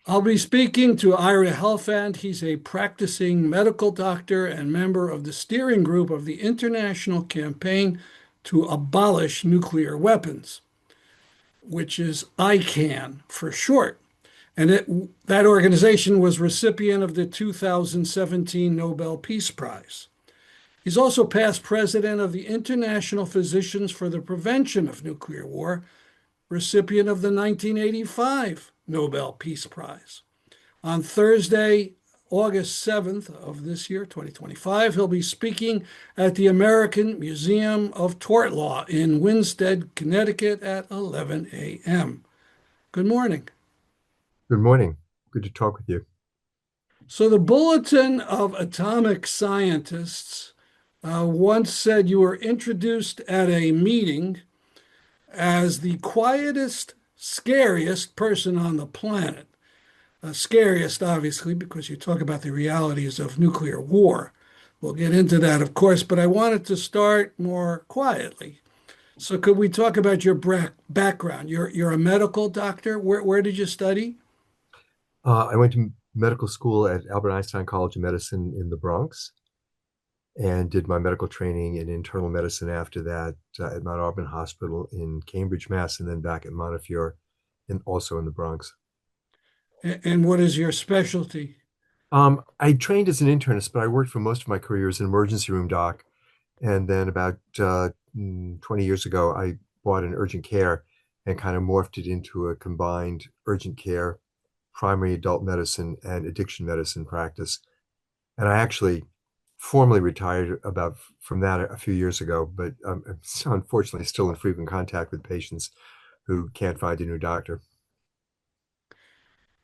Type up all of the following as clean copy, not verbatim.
I'll be speaking to Ira Helfand. He's a practicing medical doctor and member of the steering group of the International Campaign to Abolish Nuclear Weapons, which is ICAN for short. And that organization was recipient of the 2017 Nobel Peace Prize. He's also past president of the International Physicians for the Prevention of Nuclear War, recipient of the 1985 Nobel Peace Prize. On Thursday, August 7th of this year, 2025, he'll be speaking at the American Museum of Tort Law in Winsted, Connecticut at 11 a.m. Good morning. Good morning. Good to talk with you. So, the Bulletin of Atomic Scientists once said you were introduced at a meeting as the quietest, scariest person on the planet. Scariest, obviously, because you talk about the realities of nuclear war. We'll get into that, of course, but I wanted to start more quietly. So, could we talk about your background? You're a medical doctor. Where did you study? I went to medical school at Albert Einstein College of Medicine in the Bronx and did my medical training in internal medicine after that at Mount Auburn Hospital in Cambridge, Mass, and then back at Montefiore, and also in the Bronx. And what is your specialty? I trained as an internist, but I worked for most of my career as an emergency room doc. And then about 20 years ago, I bought an urgent care and kind of morphed it into a combined urgent care, primary adult medicine, and addiction medicine practice. And I actually formally retired about from that a few years ago, but I'm so unfortunately still in frequent contact with patients who can't find a new doctor.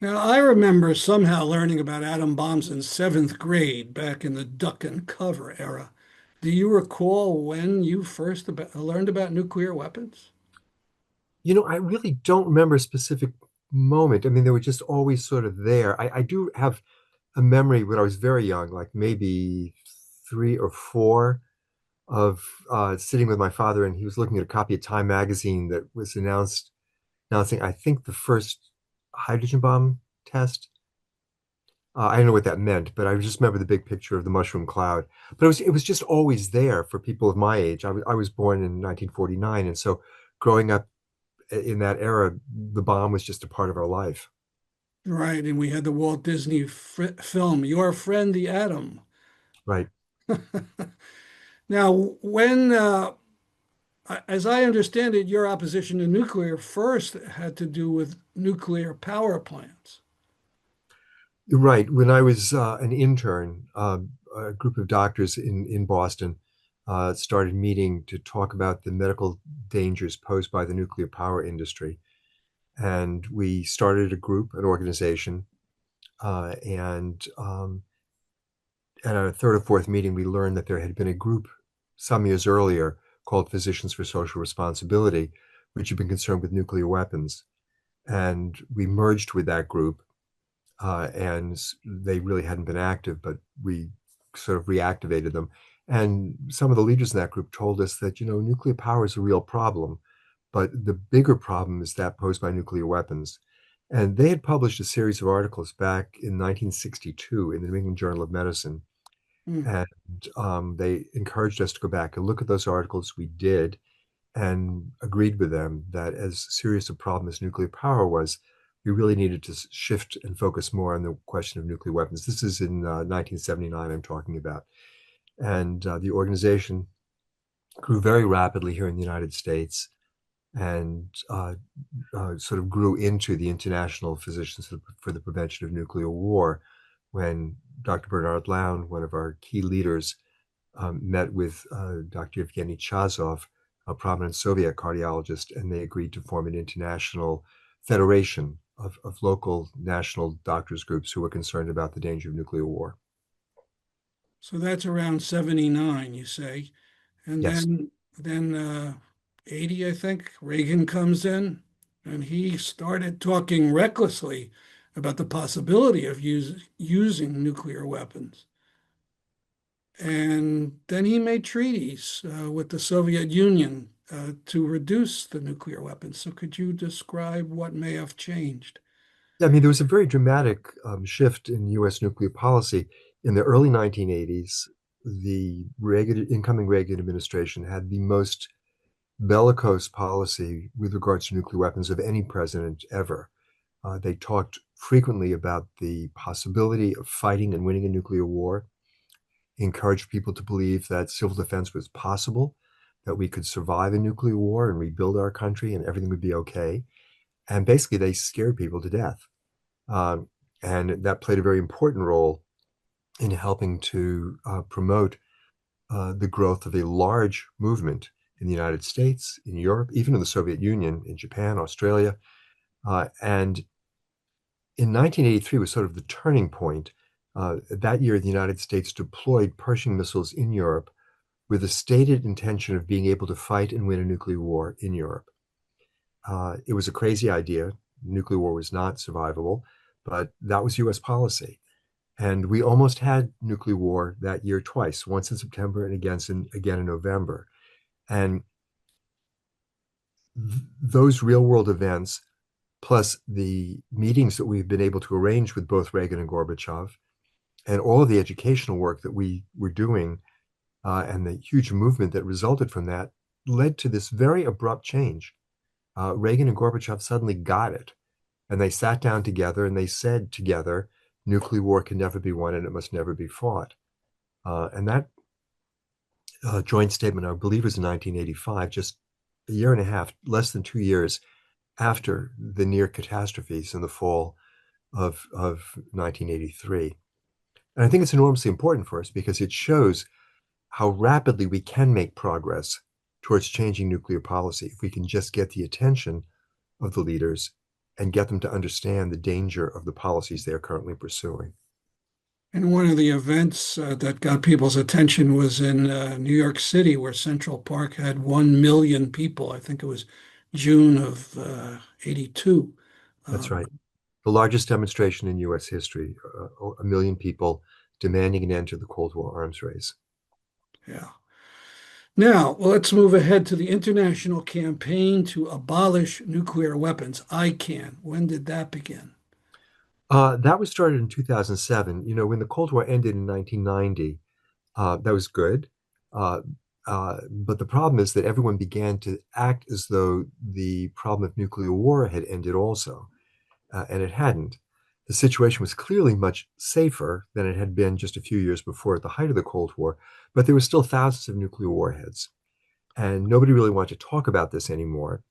Now, I remember somehow learning about atom bombs in seventh grade back in the duck and cover era. Do you recall when you first learned about nuclear weapons? I really don't remember a specific moment. I mean, they were just always sort of there. I do have a memory when I was very young, like maybe 3 or 4, of sitting with my father, and he was looking at a copy of Time magazine that was announcing, I think, the first hydrogen bomb test. I don't know what that meant, but I just remember the big picture of the mushroom cloud. But it was just always there for people of my age. I was born in 1949, and so growing up in that era, the bomb was just a part of our life. Right, and we had the Walt Disney film, Your Friend the Atom. Right. Now, as I understand it, your opposition to nuclear first had to do with nuclear power plants. Right. When I was an intern, a group of doctors in Boston started meeting to talk about the medical dangers posed by the nuclear power industry. And we started a group, an organization, and at our third or fourth meeting, we learned that there had been a group some years earlier called Physicians for Social Responsibility, which had been concerned with nuclear weapons. And we merged with that group, and they really hadn't been active, but we sort of reactivated them. And some of the leaders in that group told us that, nuclear power is a real problem, but the bigger problem is that posed by nuclear weapons. And they had published a series of articles back in 1962 in the New England Journal of Medicine. Hmm. And they encouraged us to go back and look at those articles. We did, and agreed with them that as serious a problem as nuclear power was, we really needed to shift and focus more on the question of nuclear weapons. This is in 1979, I'm talking about. And the organization grew very rapidly here in the United States and sort of grew into the International Physicians for the Prevention of Nuclear War when Dr. Bernard Lown, one of our key leaders, met with Dr. Evgeny Chazov, a prominent Soviet cardiologist, and they agreed to form an international federation of local national doctors groups who were concerned about the danger of nuclear war. So that's around 79, you say. And Yes. then 80, I think, Reagan comes in and he started talking recklessly about the possibility of using nuclear weapons. And then he made treaties with the Soviet Union to reduce the nuclear weapons. So could you describe what may have changed? I mean, there was a very dramatic shift in U.S. nuclear policy in the early 1980s. The incoming Reagan administration had the most bellicose policy with regards to nuclear weapons of any president ever. They talked frequently about the possibility of fighting and winning a nuclear war, encouraged people to believe that civil defense was possible, that we could survive a nuclear war and rebuild our country and everything would be okay. And basically, they scared people to death. Um, and that played a very important role in helping to promote the growth of a large movement in the United States, in Europe, even in the Soviet Union, in Japan, Australia. And in 1983 was sort of the turning point. That year, the United States deployed Pershing missiles in Europe with the stated intention of being able to fight and win a nuclear war in Europe. It was a crazy idea. Nuclear war was not survivable, but that was US policy. And we almost had nuclear war that year twice, once in September and again in November. And those real world events, plus the meetings that we've been able to arrange with both Reagan and Gorbachev, and all of the educational work that we were doing, and the huge movement that resulted from that, led to this very abrupt change. Reagan and Gorbachev suddenly got it. And they sat down together and they said together, nuclear war can never be won and it must never be fought. And that joint statement, I believe, was in 1985, just a year and a half, less than 2 years after the near catastrophes in the fall of 1983. And I think it's enormously important for us because it shows how rapidly we can make progress towards changing nuclear policy if we can just get the attention of the leaders and get them to understand the danger of the policies they are currently pursuing. And one of the events that got people's attention was in New York City, where Central Park had 1 million people. I think it was June of 82. That's Um, right. The largest demonstration in US history, 1 million people demanding an end to the Cold War arms race. yeah. Now, let's move ahead to the International Campaign to Abolish Nuclear Weapons, ICAN. When did that begin? That was started in 2007. You know, when the Cold War ended in 1990, that was good. Uh, but the problem is that everyone began to act as though the problem of nuclear war had ended also, and it hadn't. The situation was clearly much safer than it had been just a few years before at the height of the Cold War, but there were still thousands of nuclear warheads. And nobody really wanted to talk about this anymore.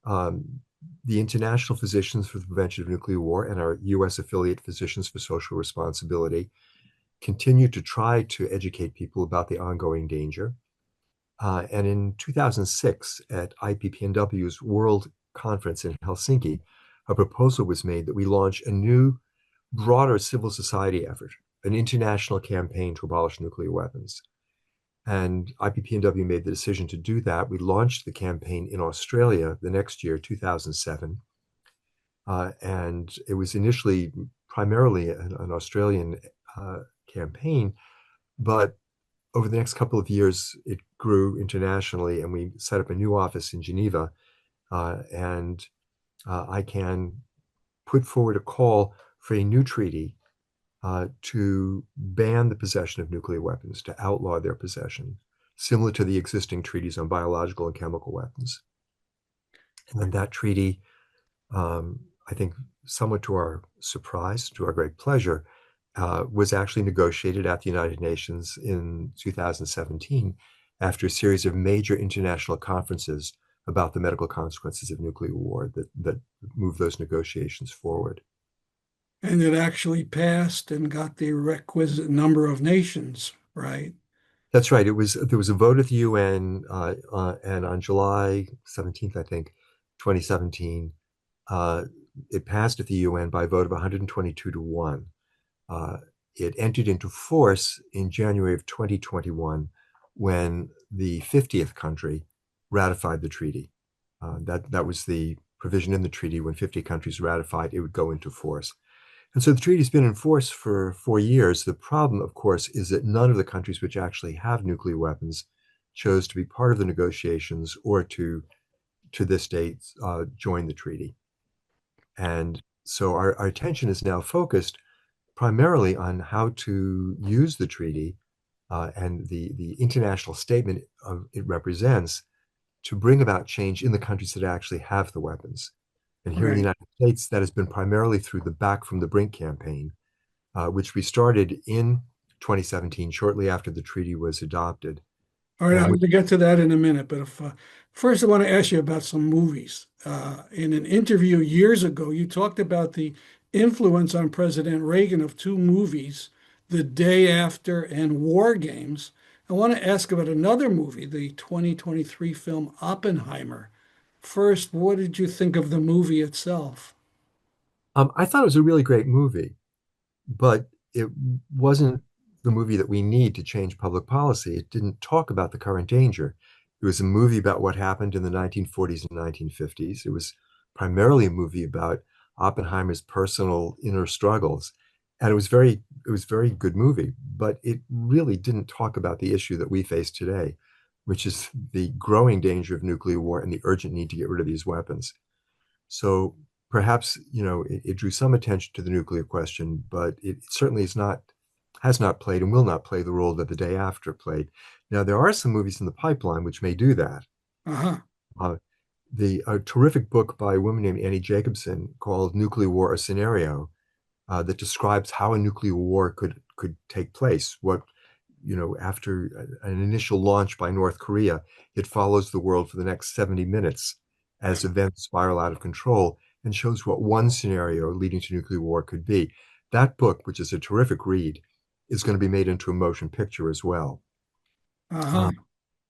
Um, the International Physicians for the Prevention of Nuclear War and our US affiliate Physicians for Social Responsibility continue to try to educate people about the ongoing danger. And in 2006, at IPPNW's World Conference in Helsinki, a proposal was made that we launch a new, broader civil society effort, an international campaign to abolish nuclear weapons. And IPPNW made the decision to do that. We launched the campaign in Australia the next year, 2007. And it was initially primarily an Australian campaign, but over the next couple of years, it grew internationally, and we set up a new office in Geneva. And I can put forward a call for a new treaty to ban the possession of nuclear weapons, to outlaw their possession, similar to the existing treaties on biological and chemical weapons. And that treaty, I think, somewhat to our surprise, to our great pleasure, was actually negotiated at the United Nations in 2017 after a series of major international conferences about the medical consequences of nuclear war that moved those negotiations forward. And it actually passed and got the requisite number of nations, right? That's right. There was a vote at the UN, and on July 17th, I think, 2017, uh, it passed at the UN by a vote of 122 to 1. Uh, it entered into force in January of 2021 when the 50th country ratified the treaty. That was the provision in the treaty. When 50 countries ratified, it would go into force. And so the treaty's been in force for 4 years. The problem, of course, is that none of the countries which actually have nuclear weapons chose to be part of the negotiations or to this date, join the treaty. And So our attention is now focused primarily on how to use the treaty and the international statement it represents to bring about change in the countries that actually have the weapons. And here in the Right. United States, that has been primarily through the Back from the Brink campaign, which we started in 2017, shortly after the treaty was adopted. All right, I'm And going to get to that in a minute, but if first I want to ask you about some movies. In an interview years ago, you talked about the influence on President Reagan of two movies, The Day After and War Games. I want to ask about another movie, the 2023 film Oppenheimer. First, what did you think of the movie itself? I thought it was a really great movie, but it wasn't the movie that we need to change public policy. It didn't talk about the current danger. It was a movie about what happened in the 1940s and 1950s. It was primarily a movie about Oppenheimer's personal inner struggles. And it was a very good movie, but it really didn't talk about the issue that we face today, which is the growing danger of nuclear war and the urgent need to get rid of these weapons. So perhaps, it drew some attention to the nuclear question, but it certainly has not played and will not play the role that the day after played. Now, there are some movies in the pipeline which may do that. Uh-huh. Uh, a terrific book by a woman named Annie Jacobson called Nuclear War: A Scenario that describes how a nuclear war could take place. After an initial launch by North Korea, it follows the world for the next 70 minutes as events spiral out of control and shows what one scenario leading to nuclear war could be. That book, which is a terrific read, is going to be made into a motion picture as well. Uh-huh.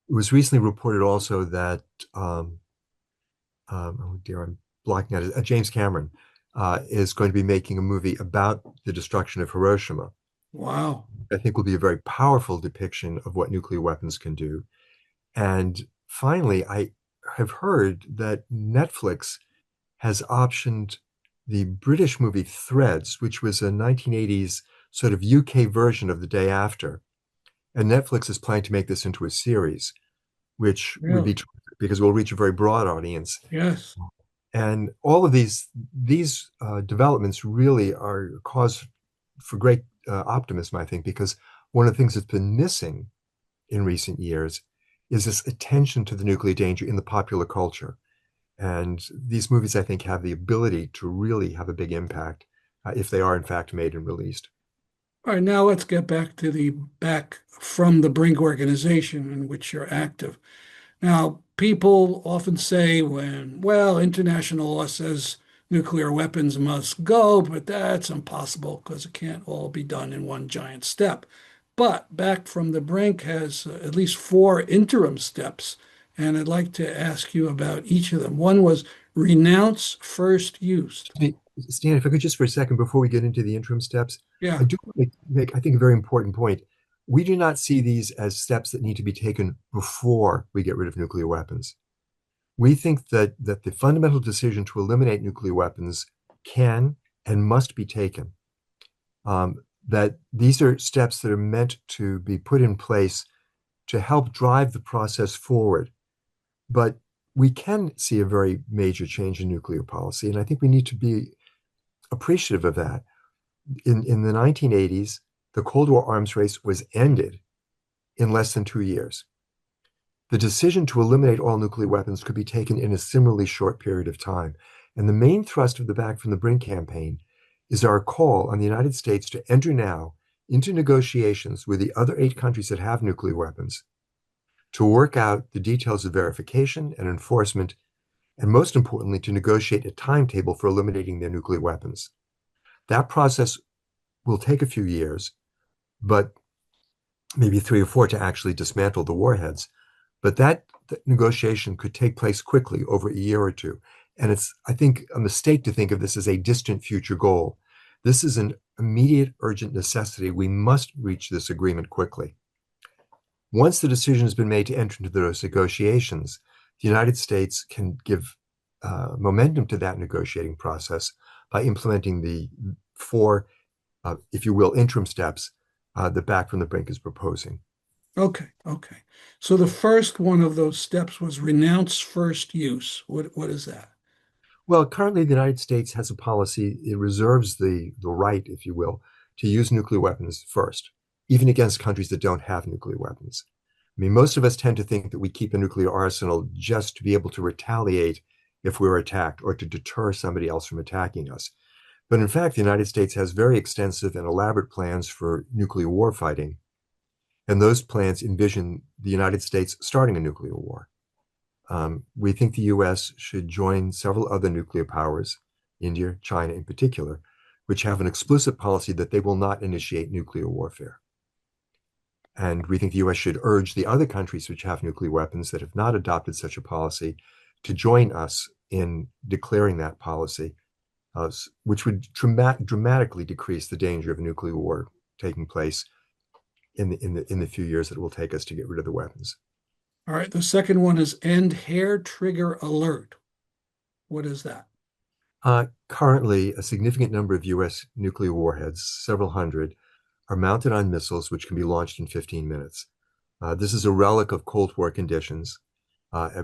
It was recently reported also that, oh dear, I'm blocking out, James Cameron is going to be making a movie about the destruction of Hiroshima. Wow. I think will be a very powerful depiction of what nuclear weapons can do. And finally, I have heard that Netflix has optioned the British movie Threads, which was a 1980s sort of UK version of The Day After. And Netflix is planning to make this into a series, which would be Really? terrific because it will reach a very broad audience. Yes. And all of these developments really are cause for great optimism, I think, because one of the things that's been missing in recent years is this attention to the nuclear danger in the popular culture. And these movies, I think, have the ability to really have a big impact if they are, in fact, made and released. All right, now let's get back to the Back from the Brink organization in which you're active. Now, people often say well, international law says nuclear weapons must go, but that's impossible because it can't all be done in one giant step. But Back from the Brink has at least four interim steps, and I'd like to ask you about each of them. One was renounce first use. Stan, if I could just for a second before we get into the interim steps, I Yeah. do want to make, I think, a very important point. We do not see these as steps that need to be taken before we get rid of nuclear weapons. We think that the fundamental decision to eliminate nuclear weapons can and must be taken. That these are steps that are meant to be put in place to help drive the process forward. But we can see a very major change in nuclear policy, and I think we need to be appreciative of that. In the 1980s, the Cold War arms race was ended in less than 2 years. The decision to eliminate all nuclear weapons could be taken in a similarly short period of time. And the main thrust of the Back from the Brink campaign is our call on the United States to enter now into negotiations with the other 8 countries that have nuclear weapons to work out the details of verification and enforcement, and most importantly, to negotiate a timetable for eliminating their nuclear weapons. That process will take a few years, but maybe 3 or 4 to actually dismantle the warheads. But that negotiation could take place quickly over a year or two. And it's, I think, a mistake to think of this as a distant future goal. This is an immediate, urgent necessity. We must reach this agreement quickly. Once the decision has been made to enter into those negotiations, the United States can give momentum to that negotiating process by implementing the 4, if you will, interim steps that Back from the Brink is proposing. Okay, okay. So the first one of those steps was renounce first use. What is that? Well, currently the United States has a policy, it reserves the right, if you will, to use nuclear weapons first, even against countries that don't have nuclear weapons. I mean, most of us tend to think that we keep a nuclear arsenal just to be able to retaliate if we're attacked or to deter somebody else from attacking us. But in fact, the United States has very extensive and elaborate plans for nuclear war fighting. And those plans envision the United States starting a nuclear war. We think the US should join several other nuclear powers, India, China in particular, which have an explicit policy that they will not initiate nuclear warfare. And we think the US should urge the other countries which have nuclear weapons that have not adopted such a policy to join us in declaring that policy, which would dramatically decrease the danger of a nuclear war taking place in the few years that it will take us to get rid of the weapons. All right. The second one is end hair trigger alert. What is that? Currently, a significant number of US nuclear warheads, several hundred, are mounted on missiles which can be launched in 15 minutes. This is a relic of Cold War conditions uh,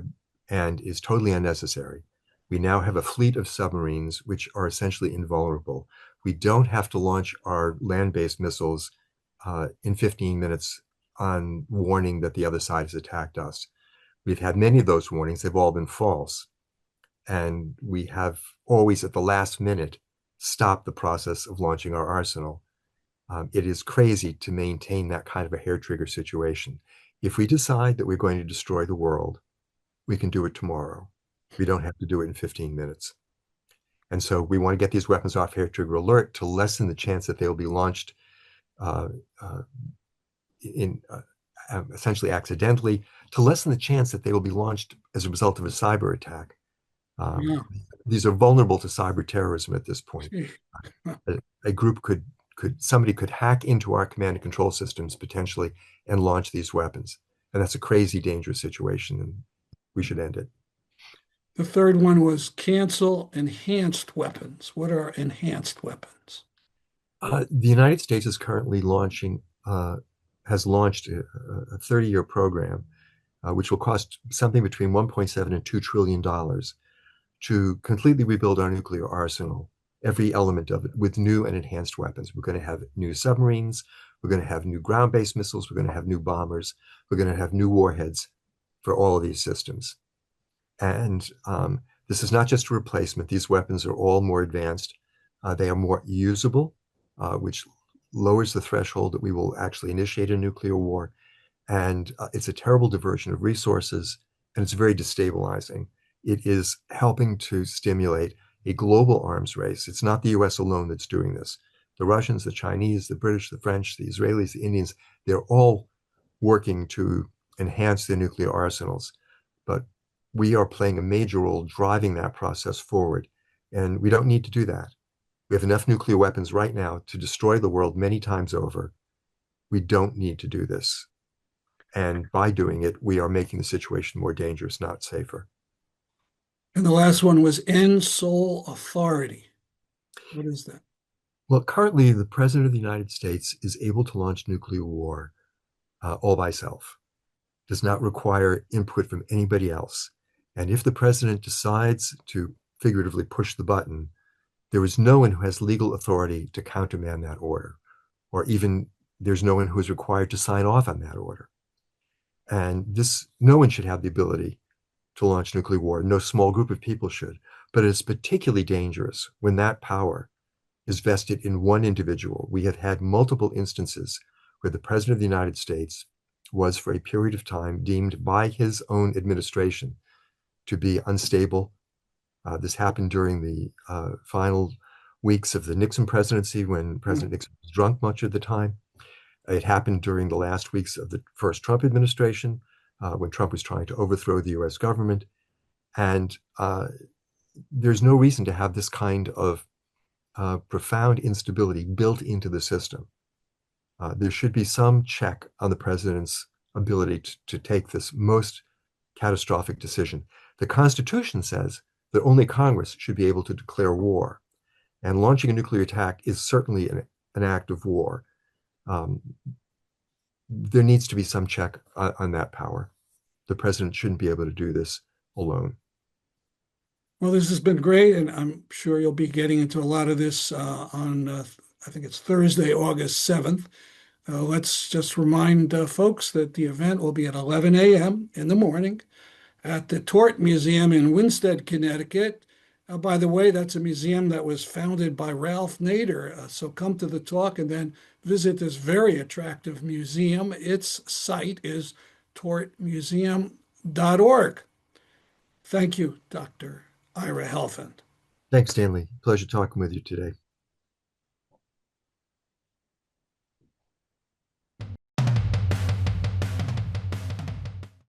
and is totally unnecessary. We now have a fleet of submarines which are essentially invulnerable. We don't have to launch our land-based missiles in 15 minutes on warning that the other side has attacked us. We've had many of those warnings. They've all been false. And we have always, at the last minute, stopped the process of launching our arsenal. It is crazy to maintain that kind of a hair trigger situation. If we decide that we're going to destroy the world, we can do it tomorrow. We don't have to do it in 15 minutes. And so we want to get these weapons off hair trigger alert to lessen the chance that they'll be launched uh, uh, in essentially accidentally, to lessen the chance that they will be launched as a result of a cyber attack. Um, Yeah. these are vulnerable to cyber terrorism at this point. A group somebody could hack into our command and control systems potentially and launch these weapons. And that's a crazy, dangerous situation, and we should end it. The third one was cancel enhanced weapons. What are enhanced weapons? The United States is currently has launched a 30-year program, which will cost something between 1.7 and $2 trillion to completely rebuild our nuclear arsenal, every element of it, with new and enhanced weapons. We're going to have new submarines. We're going to have new ground-based missiles. We're going to have new bombers. We're going to have new warheads for all of these systems. And this is not just a replacement. These weapons are all more advanced. They are more usable, which lowers the threshold that we will actually initiate a nuclear war. And it's a terrible diversion of resources, and it's very destabilizing. It is helping to stimulate a global arms race. It's not the US alone that's doing this. The Russians, the Chinese, the British, the French, the Israelis, the Indians, they're all working to enhance their nuclear arsenals. But we are playing a major role driving that process forward. And we don't need to do that. We have enough nuclear weapons right now to destroy the world many times over. We don't need to do this. And by doing it, we are making the situation more dangerous, not safer. And the last one was end sole authority. What is that? Well, currently, the President of the United States is able to launch nuclear war all by himself, does not require input from anybody else. And if the President decides to figuratively push the button, there is no one who has legal authority to countermand that order, or even there's no one who is required to sign off on that order. And no one should have the ability to launch nuclear war. No small group of people should. But it's particularly dangerous when that power is vested in one individual. We have had multiple instances where the President of the United States was, for a period of time, deemed by his own administration to be unstable. This happened during the final weeks of the Nixon presidency when President Nixon was drunk much of the time. It happened during the last weeks of the first Trump administration when Trump was trying to overthrow the US government. And there's no reason to have this kind of profound instability built into the system. There should be some check on the president's ability to take this most catastrophic decision. The Constitution says that only Congress should be able to declare war. And launching a nuclear attack is certainly an act of war. There needs to be some check on that power. The president shouldn't be able to do this alone. Well, this has been great, and I'm sure you'll be getting into a lot of this on, I think it's Thursday, August 7th. Let's just remind folks that the event will be at 11 a.m. in the morning at the Tort Museum in Winsted, Connecticut. By the way, that's a museum that was founded by Ralph Nader. So come to the talk and then visit this very attractive museum. Its site is tortmuseum.org. Thank you, Dr. Ira Helfand. Thanks, Stanley. Pleasure talking with you today.